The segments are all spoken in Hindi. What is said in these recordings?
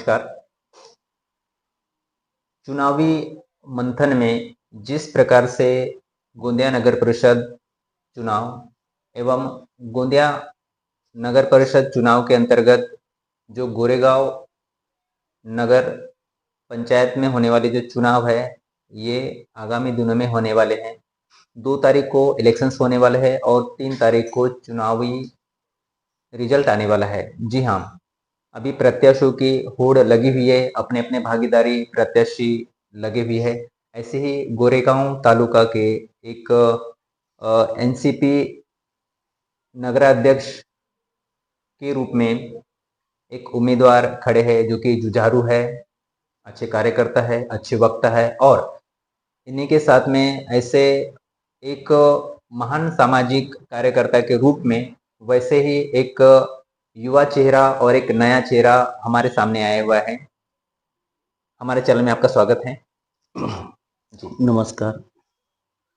नमस्कार। चुनावी मंथन में जिस प्रकार से गोंदिया नगर परिषद चुनाव एवं गोंदिया नगर परिषद चुनाव के अंतर्गत जो गोरेगांव नगर पंचायत में होने वाले जो चुनाव है, ये आगामी दिनों में होने वाले हैं। 2 तारीख को इलेक्शंस होने वाले हैं और 3 तारीख को चुनावी रिजल्ट आने वाला है। जी हाँ, अभी प्रत्याशियों की होड़ लगी हुई है, अपने-अपने भागीदारी प्रत्याशी लगे हुए हैं। ऐसे ही गोरेगांव तालुका के एक एनसीपी नगराध्यक्ष के रूप में एक उम्मीदवार खड़े हैं जो कि जुझारू है, अच्छे कार्यकर्ता है, अच्छे वक्ता है और इन्हीं के साथ में ऐसे एक महान सामाजिक कार्यकर्ता के रूप में वैसे ही एक युवा चेहरा और एक नया चेहरा हमारे सामने आया हुआ है। हमारे चैनल में आपका स्वागत है। जी, नमस्कार।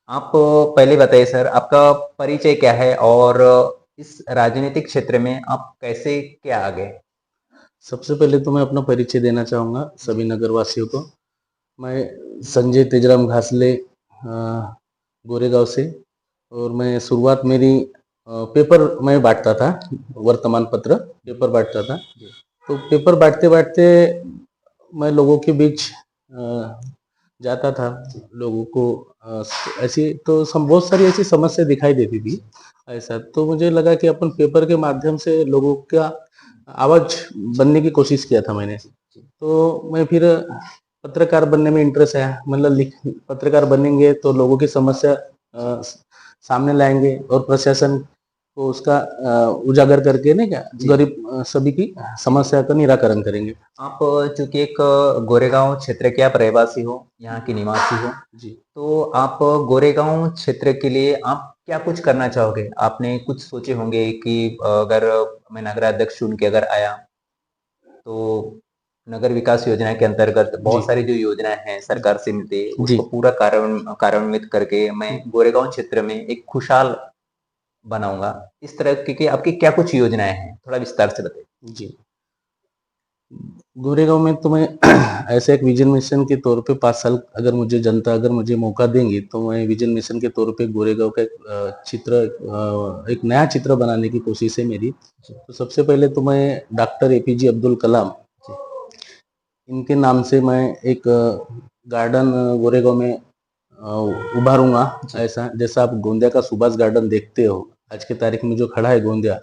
आप पहले बताइए सर, आपका परिचय क्या है और इस राजनीतिक क्षेत्र में आप कैसे क्या आ गए? सबसे पहले तो मैं अपना परिचय देना चाहूँगा सभी नगरवासियों को। मैं संजय तेजराम घासले गोरेगांव से और मैं शुरुआत मेरी पेपर मैं बाँटता था, वर्तमान पत्र पेपर बाँटता था। तो पेपर बाँटते-बाँटते मैं लोगों के बीच जाता था। लोगों को ऐसी तो बहुत सारी ऐसी समस्या दिखाई देती थी। ऐसा तो मुझे लगा कि अपन पेपर के माध्यम से लोगों का आवाज बनने की कोशिश किया था मैंने। तो मैं फिर पत्रकार बनने में इंटरेस्ट आया। मतलब पत्रकार बनेंगे तो लोगों की समस्या सामने लाएंगे और प्रशासन को उसका उजागर करके नहीं क्या गरीब सभी की समस्या का निराकरण करेंगे। आप चूंकि एक गोरेगांव क्षेत्र के आप रहवासी हो, यहाँ के निवासी हो, जी। तो आप गोरेगांव क्षेत्र के लिए आप क्या कुछ करना चाहोगे? आपने कुछ सोचे होंगे कि अगर मैं नगराध्यक्ष चुन के अगर आया तो नगर विकास योजना के अंतर्गत बहुत सारी जो योजनाएं हैं सरकार से मिलती है, उसको पूरा कार्यान्वित करके मैं गोरेगांव क्षेत्र में एक खुशहाल बनाऊंगा। इस तरह की आपकी क्या कुछ योजनाएं हैं? थोड़ा विस्तार से बताइए। जी। गोरेगांव में तो मैं ऐसे एक विजन मिशन के तौर पे 5 साल अगर मुझे जनता अगर मुझे मौका देंगी तो मैं विजन मिशन के तौर पे गोरेगांव का एक नया चित्र बनाने की कोशिश है मेरी। तो सबसे पहले तो मैं डॉक्टर एपीजे अब्दुल कलाम इनके नाम से मैं एक गार्डन गोरेगांव में उभारूंगा। ऐसा जैसा आप गोंदिया का सुभाष गार्डन देखते हो आज के तारीख में जो खड़ा है गोंदिया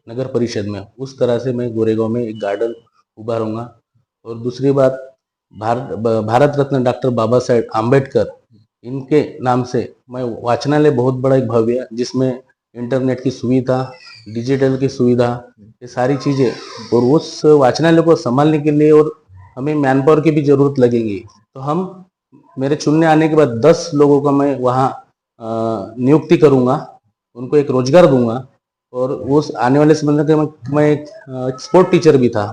नगर परिषद में, उस तरह से मैं गोरेगांव में एक गार्डन उभारूंगा। और दूसरी बात भारत रत्न डॉक्टर बाबा साहेब आम्बेडकर इनके नाम से मैं वाचनालय बहुत बड़ा एक भव्य जिसमें इंटरनेट की सुविधा, डिजिटल की सुविधा, ये सारी चीजें और उस वाचनालय को संभालने के लिए और हमें मैन पावर की भी जरूरत लगेगी। तो हम मेरे चुनने आने के बाद 10 लोगों का मैं वहाँ नियुक्ति करूंगा, उनको एक रोजगार दूंगा। और उस आने वाले समय में मैं एक स्पोर्ट टीचर भी था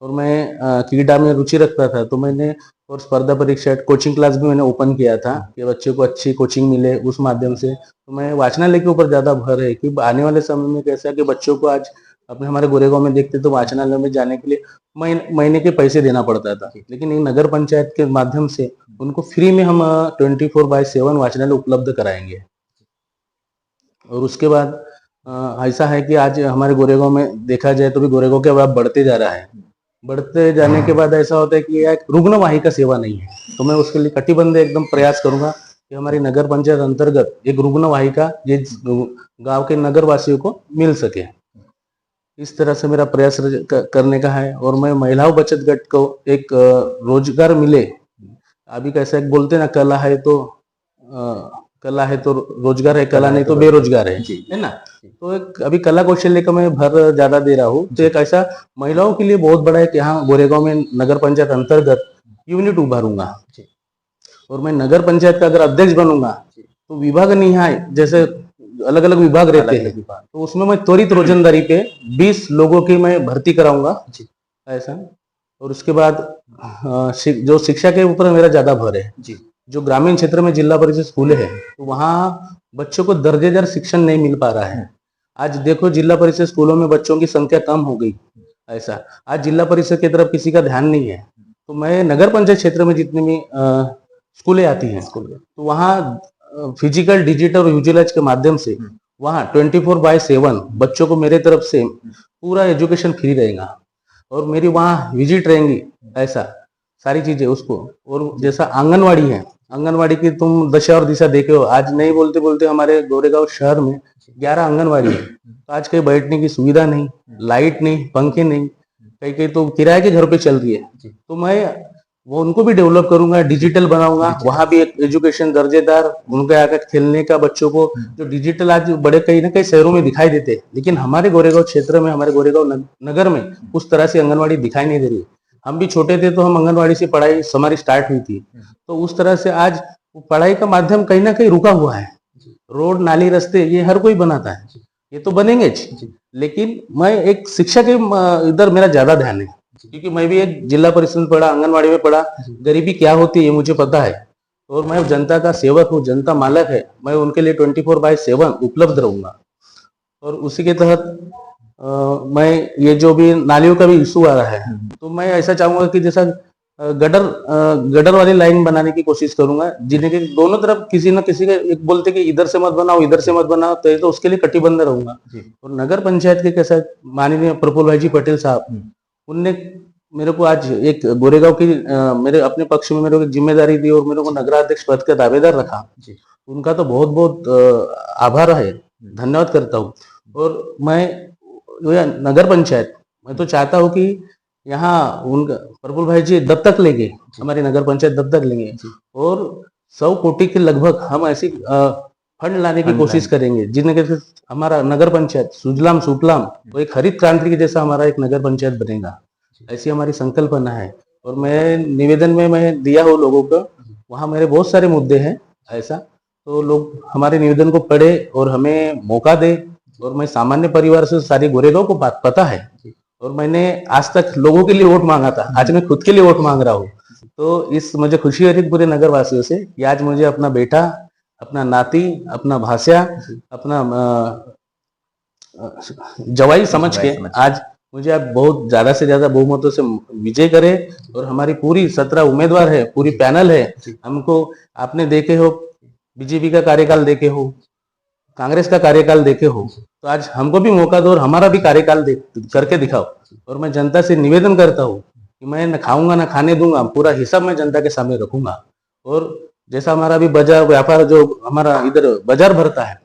और मैं क्रीड़ा में रुचि रखता था। तो मैंने और स्पर्धा परीक्षा कोचिंग क्लास भी मैंने ओपन किया था कि बच्चों को अच्छी कोचिंग मिले उस माध्यम से। तो मैं वाचनालय के ऊपर ज्यादा भर है कि आने वाले समय में कैसा है कि बच्चों को आज अपने हमारे गोरेगांव में देखते तो वाचनालय में जाने के लिए महीने के पैसे देना पड़ता था, लेकिन एक नगर पंचायत के माध्यम से उनको फ्री में हम 24/7 वाचनालय उपलब्ध कराएंगे। और उसके बाद ऐसा है कि आज हमारे गोरेगांव में देखा जाए तो भी गोरेगांव के अब बढ़ते जा रहा है। बढ़ते जाने के बाद ऐसा होता है कि यह एक रुग्णवाहिका सेवा नहीं है, तो मैं उसके लिए कटिबद्ध एकदम प्रयास करूंगा कि हमारी नगर पंचायत अंतर्गत एक रुग्णवाहिका जिस गांव के नगर वासियों को मिल सके। इस तरह से मेरा प्रयास करने का है। और मैं महिलाओं बचत गट को एक रोजगार मिले। अभी कैसा एक बोलते ना कला है तो रोजगार है, कला नहीं तो बेरोजगार है ना। तो एक अभी कला कौशल्य का मैं भर ज्यादा दे रहा हूँ। तो एक ऐसा महिलाओं के लिए बहुत बड़ा एक यहाँ गोरेगांव में नगर पंचायत अंतर्गत यूनिट उभारूंगा। और मैं नगर पंचायत का अगर अध्यक्ष बनूंगा तो विभाग निहाय जैसे अलग अलग विभाग रहते हैं, तो उसमें मैं त्वरित रोजंदारी पे 20 लोगों की मैं भर्ती कराऊंगा ऐसा। और उसके बाद जो शिक्षा के ऊपर मेरा ज्यादा भर है। जो ग्रामीण क्षेत्र में जिला परिषद स्कूल है तो वहाँ बच्चों को दर्जेदार शिक्षण नहीं मिल पा रहा है। आज देखो जिला परिषद स्कूलों में बच्चों की संख्या कम हो गई। ऐसा। आज जिला परिषद की तरफ किसी का ध्यान नहीं है, तो मैं नगर पंचायत क्षेत्र में जितनी भी स्कूलें आती हैं, तो वहाँ फिजिकल, डिजिटल और विजुअलाइज के माध्यम से वहाँ 24/7 बच्चों को मेरे तरफ से पूरा एजुकेशन फ्री रहेगा, और मेरी वहाँ विजिट रहेंगी, ऐसा सारी चीजें उसको। और जैसा आंगनवाड़ी है, आंगनवाड़ी की तुम दशा और दिशा देखे हो, आज नहीं बोलते बोलते हमारे गोरेगांव शहर में 11 आंगनवाड़ी है, तो आज कहीं बैठने की सुविधा नहीं, लाइट नहीं, पंखे नहीं, कहीं कहीं तो किराए के घर पे चल रही है। तो मैं वो उनको भी डेवलप करूंगा, डिजिटल बनाऊंगा, वहां भी एक एजुकेशन दर्जेदार, उनके आकर खेलने का बच्चों को, जो डिजिटल आज बड़े कहीं ना कहीं शहरों में दिखाई देते, लेकिन हमारे गोरेगांव क्षेत्र में, हमारे गोरेगांव नगर में उस तरह से आंगनवाड़ी दिखाई नहीं दे रही। हम भी छोटे थे तो हम आंगनवाड़ी से पढ़ाई हमारी स्टार्ट हुई थी, तो उस तरह से आज पढ़ाई का माध्यम कहीं ना कहीं रुका हुआ है। रोड, नाली, रास्ते ये हर कोई बनाता है, ये तो बनेंगे, लेकिन मैं एक शिक्षा के इधर मेरा ज्यादा ध्यान है, क्योंकि मैं भी एक जिला परिषद में पढ़ा, आंगनवाड़ी में पढ़ा, गरीबी क्या होती है ये मुझे पता है, और मैं जनता का सेवक हूँ, जनता मालक है, मैं उनके लिए 24/7 उपलब्ध रहूंगा। और उसी के तहत मैं ये जो भी नालियों का भी इशू आ रहा है, तो मैं ऐसा चाहूंगा कि जैसा गडर वाली लाइन बनाने की कोशिश करूंगा, जिन्हें के दोनों तरफ किसी न किसी के, एक बोलते कि इधर से मत बनाओ, इधर से मत बनाओ, तो उसके लिए कटिबद्ध रहूंगा। और नगर पंचायत के कैसा, माननीय प्रफुल्ल भाई जी पटेल साहब, उनने मेरे को आज एक गोरेगांव की मेरे अपने पक्ष में मेरे को जिम्मेदारी दी और मेरे को नगराध्यक्ष पद का दावेदार रखा, उनका तो बहुत बहुत आभार है, धन्यवाद करता हूँ। और मैं नगर पंचायत, मैं तो चाहता हूँ कि यहाँ उनका प्रफुल्ल भाई जी दत्तक लेंगे, हमारी नगर पंचायत दत्तक लेंगे, और 100 कोटी के लगभग हम ऐसी फंड लाने की कोशिश करेंगे, जिनके हमारा नगर पंचायत सुजलाम सुफलाम, तो एक हरित क्रांति के जैसा हमारा एक नगर पंचायत बनेगा, ऐसी हमारी संकल्पना है। और मैं निवेदन में मैं दिया हूँ लोगों को, वहाँ मेरे बहुत सारे मुद्दे हैं, ऐसा तो लोग हमारे निवेदन को पढ़े और हमें मौका दे। और मैं सामान्य परिवार से, सारे गोरेगांव को बात पता है, और मैंने आज तक लोगों के लिए वोट मांगा था, आज मैं खुद के लिए वोट मांग रहा हूँ। तो इस मुझे खुशी हो रही पूरे नगर वासियों से कि आज मुझे अपना बेटा, अपना नाती, अपना भाषा, अपना जवाई समझ के आज मुझे आप बहुत ज्यादा से ज्यादा बहुमतों से विजय करे। और हमारी पूरी 17 उम्मीदवार है, पूरी पैनल है, हमको आपने देखे हो, बीजेपी का कार्यकाल देखे हो, कांग्रेस का कार्यकाल देखे हो, तो आज हमको भी मौका दो और हमारा भी कार्यकाल करके दिखाओ। और मैं जनता से निवेदन करता हूँ कि मैं न खाऊंगा न खाने दूंगा, पूरा हिसाब मैं जनता के सामने रखूंगा। और जैसा हमारा भी बाजार व्यापार, जो हमारा इधर बाजार भरता है,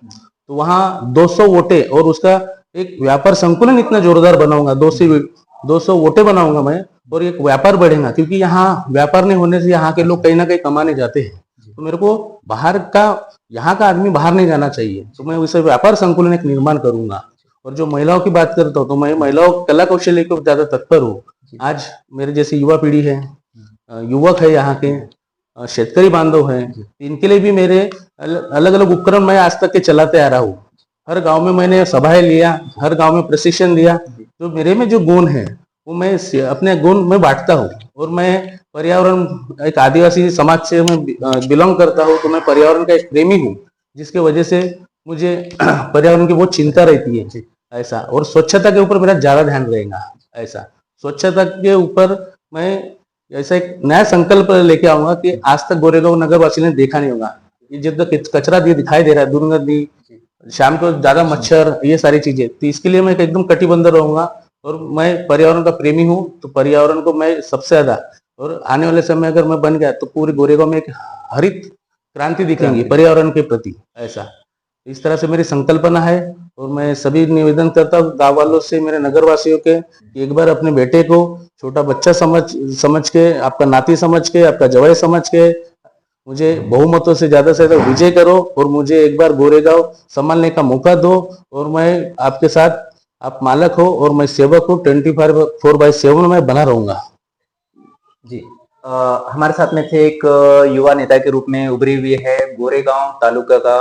तो वहाँ 200 वोटे और उसका एक व्यापार संकुलन इतना जोरदार बनाऊंगा, 200 वोटे बनाऊंगा मैं, और एक व्यापार बढ़ेगा, क्योंकि यहाँ व्यापार नहीं होने से यहाँ के लोग कहीं ना कहीं कमाने जाते हैं, तो मेरे को बाहर का, यहाँ का आदमी बाहर नहीं जाना चाहिए, तो मैं उसे व्यापार संकुलन एक निर्माण करूंगा। और जो महिलाओं की बात करता हूँ, तो मैं महिलाओं कला कौशल्य को ज्यादा तत्पर हूँ। आज मेरे जैसी युवा पीढ़ी है, युवक है, यहाँ के शेतकरी बांधव हैं, इनके लिए भी मेरे अलग अलग उपक्रम मैं आज तक के चलाते आ रहा हूँ। हर गांव में मैंने सभाएं लिया, हर गांव में प्रशिक्षण दिया, तो मेरे में जो गुण है वो मैं अपने गुण में बांटता हूँ। और मैं पर्यावरण, एक आदिवासी समाज से मैं बिलोंग करता हूँ, तो मैं पर्यावरण का एक प्रेमी हूँ, जिसके वजह से मुझे पर्यावरण की बहुत चिंता रहती है, ऐसा। और स्वच्छता के ऊपर मेरा ज्यादा ध्यान रहेगा, ऐसा। स्वच्छता के ऊपर मैं ऐसा एक नया संकल्प लेके आऊंगा कि आज तक गोरेगांव नगर वासी ने देखा नहीं होगा, ये जब तक कचरा दिखाई दे रहा है, दुर्गंधी, शाम को ज्यादा मच्छर, ये सारी चीजें, तो इसके लिए मैं एकदम कटिबद्ध रहूंगा। और मैं पर्यावरण का प्रेमी हूँ, तो पर्यावरण को मैं सबसे ज्यादा, और आने वाले समय अगर मैं बन गया तो पूरे गोरेगांव में एक हरित क्रांति दिखेंगी पर्यावरण के प्रति, ऐसा। इस तरह से मेरी संकल्पना है। और मैं सभी निवेदन करता हूँ गाँव वालों से, मेरे नगर वासियों के, एक बार अपने बेटे को छोटा बच्चा समझ के, आपका नाती समझ के, आपका जवाई समझ के मुझे बहुमतों से ज्यादा विजय करो, और मुझे एक बार गोरेगांव संभालने का मौका दो। और मैं आपके साथ, आप मालक हो और मैं सेवक हूँ, 24/7 में बना रहूंगा। जी, हमारे साथ में थे एक युवा नेता के रूप में उभरी हुई है, गोरेगांव तालुका का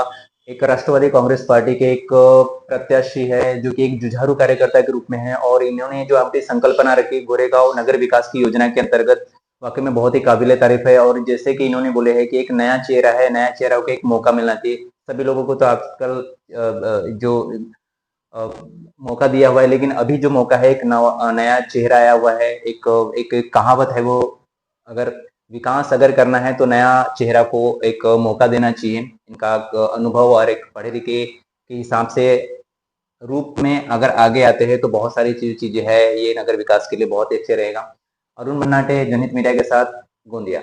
एक राष्ट्रवादी कांग्रेस पार्टी के एक प्रत्याशी है, जो कि एक जुझारू कार्यकर्ता के रूप में है। और इन्होंने जो अपनी संकल्पना रखी गोरेगांव नगर विकास की योजना के अंतर्गत, वाकई में बहुत ही काबिले तारीफ है। और जैसे कि इन्होंने बोले है कि एक नया चेहरा है, नया चेहरा को एक मौका मिलना चाहिए। सभी लोगों को तो आजकल जो मौका दिया हुआ है, लेकिन अभी जो मौका है एक नया चेहरा आया हुआ है। एक कहावत है वो, अगर विकास अगर करना है तो नया चेहरा को एक मौका देना चाहिए। इनका अनुभव और एक पढ़े लिखे के हिसाब से रूप में अगर आगे आते हैं तो बहुत सारी चीजें है, ये नगर विकास के लिए बहुत ही अच्छे रहेगा। अरुण मन्नाटे, जनहित मीडिया के साथ, गोंदिया।